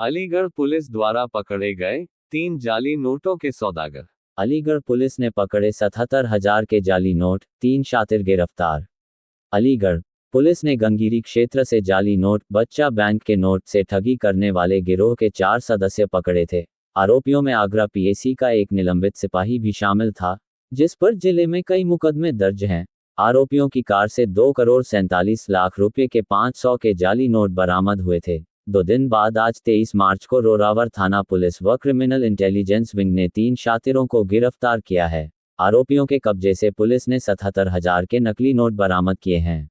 Aligarh police द्वारा पकड़े गए 3 जाली नोटों के सौदागर। अलीगढ़ पुलिस ने पकड़े 77,000 के जाली नोट, 3 शातिर गिरफ्तार। अलीगढ़ पुलिस ने गंगीरी क्षेत्र से जाली नोट, बच्चा बैंक के नोट से ठगी करने वाले गिरोह के 4 सदस्य पकड़े थे। आरोपियों में आगरा पीएसी का एक निलंबित सिपाही भी शामिल था, जिस पर जिले में कई मुकदमे दर्ज हैं। आरोपियों की कार से 2,47,00,000 रुपये के 500 के जाली नोट बरामद हुए थे। 2 दिन बाद आज 23 मार्च को रोरावर थाना पुलिस व क्रिमिनल इंटेलिजेंस विंग ने 3 शातिरों को गिरफ्तार किया है। आरोपियों के कब्जे से पुलिस ने 77,000 के नकली नोट बरामद किए हैं।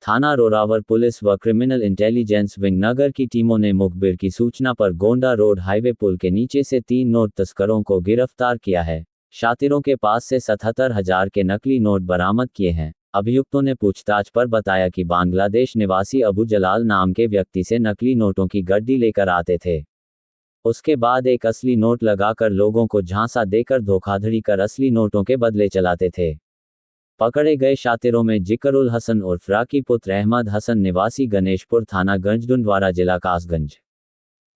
थाना रोरावर पुलिस व क्रिमिनल इंटेलिजेंस विंग नगर की टीमों ने मुखबिर की सूचना पर गोंडा रोड हाईवे पुल के नीचे से 3 नोट तस्करों को गिरफ्तार किया है। शातिरों के पास से 77,000 के नकली नोट बरामद किए हैं। अभियुक्तों ने पूछताछ पर बताया कि बांग्लादेश निवासी अबू जलाल नाम के व्यक्ति से नकली नोटों की गड्डी लेकर आते थे। उसके बाद एक असली नोट लगाकर लोगों को झांसा देकर धोखाधड़ी कर असली नोटों के बदले चलाते थे। पकड़े गए शातिरों में जिकरुल हसन उर्फ राकी पुत्र अहमद हसन निवासी गणेशपुर थाना गंजडुंडवारा जिला कासगंज,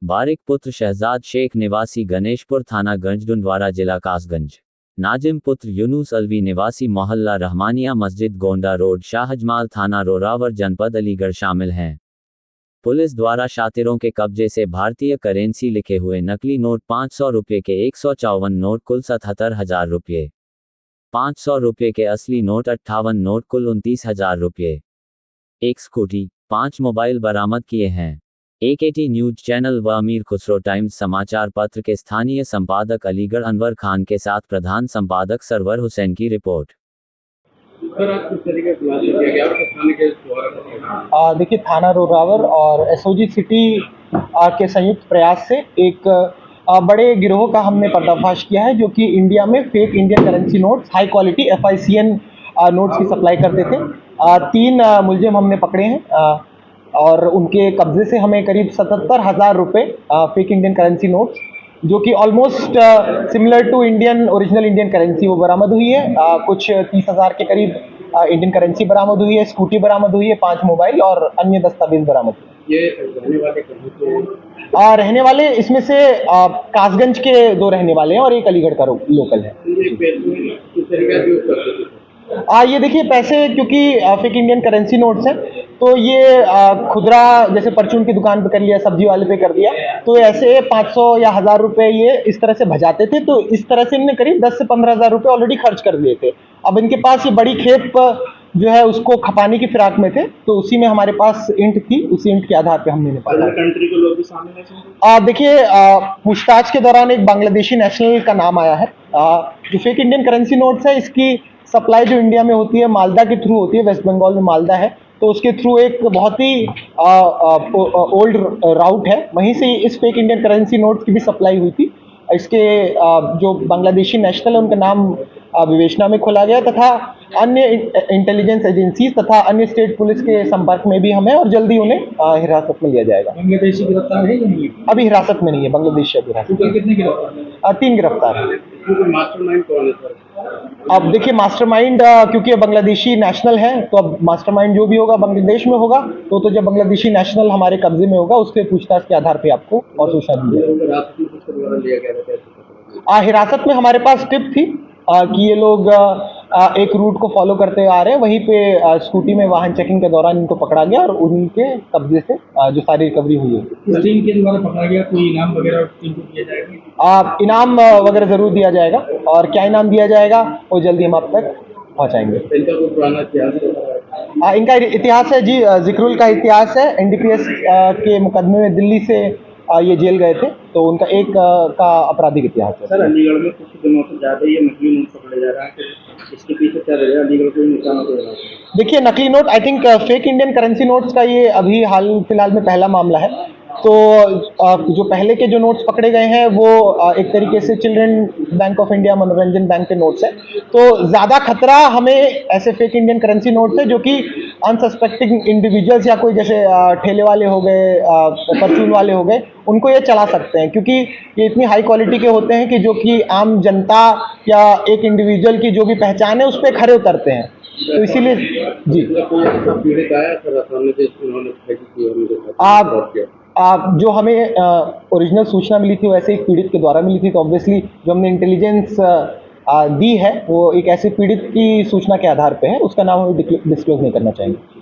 बारिक पुत्र शहजाद शेख निवासी गणेशपुर थाना गंजडुंडवारा जिला कासगंज, नाजिम पुत्र यूनुस अलवी निवासी मोहल्ला रहमानिया मस्जिद गोंडा रोड शाहजमाल थाना रोरावर जनपद अलीगढ़ शामिल हैं। पुलिस द्वारा शातिरों के कब्जे से भारतीय करेंसी लिखे हुए नकली नोट 500 रुपये के 154 नोट कुल 77,000 रुपये, 500 रुपये के असली नोट 58 नोट कुल 29,000 रुपये, एक स्कूटी, 5 मोबाइल बरामद किए हैं। एकेटी न्यूज चैनल व अमीर खुसरो टाइम्स समाचार पत्र के स्थानीय संपादक अलीगढ़ अनवर खान के साथ प्रधान संपादक सरवर हुसैन की रिपोर्ट। देखिए, थाना रोरावर और एसओजी सिटी के संयुक्त प्रयास से एक बड़े गिरोह का हमने पर्दाफाश किया है, जो कि इंडिया में fake Indian currency notes, high quality FICN notes की सप्लाई करते थे। 3 मुलजिम हमने पकड़े हैं और उनके कब्जे से हमें करीब 77,000 रुपये फेक इंडियन करेंसी नोट्स, जो कि almost similar to original Indian currency, वो बरामद हुई है। कुछ 30,000 के करीब इंडियन करेंसी बरामद हुई है, स्कूटी बरामद हुई है, 5 मोबाइल और अन्य दस्तावेज बरामद हुए। ये रहने वाले कहाँ के? रहने वाले इसमें से कासगंज के 2 रहने वाले हैं और एक अलीगढ़ का लोकल है। ये देखिए, पैसे क्योंकि फेक इंडियन करेंसी नोट्स हैं, तो ये खुदरा जैसे परचून की दुकान पे कर लिया, सब्जी वाले पे कर दिया, तो ऐसे 500 या 1,000 रुपए ये इस तरह से भजाते थे। तो इस तरह से इनने करीब 10 से 15,000 रुपए ऑलरेडी खर्च कर दिए थे। अब इनके पास ये बड़ी खेप जो है उसको खपाने की फिराक में थे, तो उसी में हमारे पास इंट थी, उसी इंट के आधार पे हमने निकाला। कंट्री के लोग भी शामिल हैं? देखिए, पूछताछ के दौरान एक बांग्लादेशी नेशनल का नाम आया है। जो फेक इंडियन करेंसी नोट्स है, इसकी सप्लाई जो इंडिया में होती है मालदा के थ्रू होती है। वेस्ट बंगाल में मालदा है, तो उसके थ्रू एक बहुत ही ओल्ड राउट है, वहीं से इस फेक इंडियन करेंसी नोट्स की भी सप्लाई हुई थी। इसके जो बांग्लादेशी नेशनल है उनका नाम विवेचना में खोला गया, तथा अन्य इंटेलिजेंस एजेंसीज तथा अन्य स्टेट पुलिस के संपर्क में भी हमें, और जल्दी उन्हें हिरासत में लिया जाएगा। बांग्लादेशी गिरफ्तार है या नहीं? अभी हिरासत में नहीं है, बांग्लादेशी अभी हिरासत में। कितने गिरफ्तार? 3 गिरफ्तार है। मास्टरमाइंड कौन है सर? अब देखिए, मास्टरमाइंड क्योंकि बांग्लादेशी नेशनल है, तो अब मास्टरमाइंड जो भी होगा बांग्लादेश में होगा, तो जब बांग्लादेशी नेशनल हमारे कब्जे में होगा, उसके पूछताछ के आधार पे आपको और सूचना दी जाएगी। हिरासत में हमारे पास टिप थी कि ये लोग एक रूट को फॉलो करते आ रहे हैं, वहीं पे स्कूटी में वाहन चेकिंग के दौरान इनको पकड़ा गया और उनके कब्जे से जो सारी रिकवरी हुई है। इस टीम के द्वारा पकड़ा गया, कोई इनाम वगैरह टीम को दिया जाएगा? इनाम वगैरह जरूर दिया जाएगा, और क्या इनाम दिया जाएगा वो जल्दी हम आप तक पहुँचाएंगे। इनका कोई पुराना इतिहास है? इनका इतिहास है जी, जिक्रुल का इतिहास है। NDPS के मुकदमे में दिल्ली से ये जेल गए थे, तो उनका एक का आपराधिक इतिहास है। सर, अलीगढ़ में कुछ दिनों से ज़्यादा ये नकली नोट पकड़े जा रहा है, इसके पीछे क्या रहा है? अलीगढ़ को नुकसान हो रहा है? देखिए, नकली note, I think fake Indian currency notes का ये अभी हाल फिलहाल में पहला मामला है। तो जो पहले के जो नोट्स पकड़े गए हैं वो एक तरीके से चिल्ड्रन बैंक ऑफ इंडिया, मनोरंजन बैंक के नोट्स है। तो ज़्यादा खतरा हमें ऐसे फेक इंडियन करेंसी नोट्स है, जो कि अनसस्पेक्टिंग इंडिविजुअल्स या कोई जैसे ठेले वाले हो गए, परचून वाले हो गए, उनको ये चला सकते हैं, क्योंकि ये इतनी हाई क्वालिटी के होते हैं कि जो कि आम जनता या एक इंडिविजुअल की जो भी पहचान है उस पर खरे उतरते हैं। तो इसीलिए जी, जो हमें ओरिजिनल सूचना मिली थी वैसे एक पीड़ित के द्वारा मिली थी, तो ऑब्वियसली जो हमने इंटेलिजेंस दी है वो एक ऐसे पीड़ित की सूचना के आधार पे है, उसका नाम हम डिस्क्लोज नहीं करना चाहेंगे।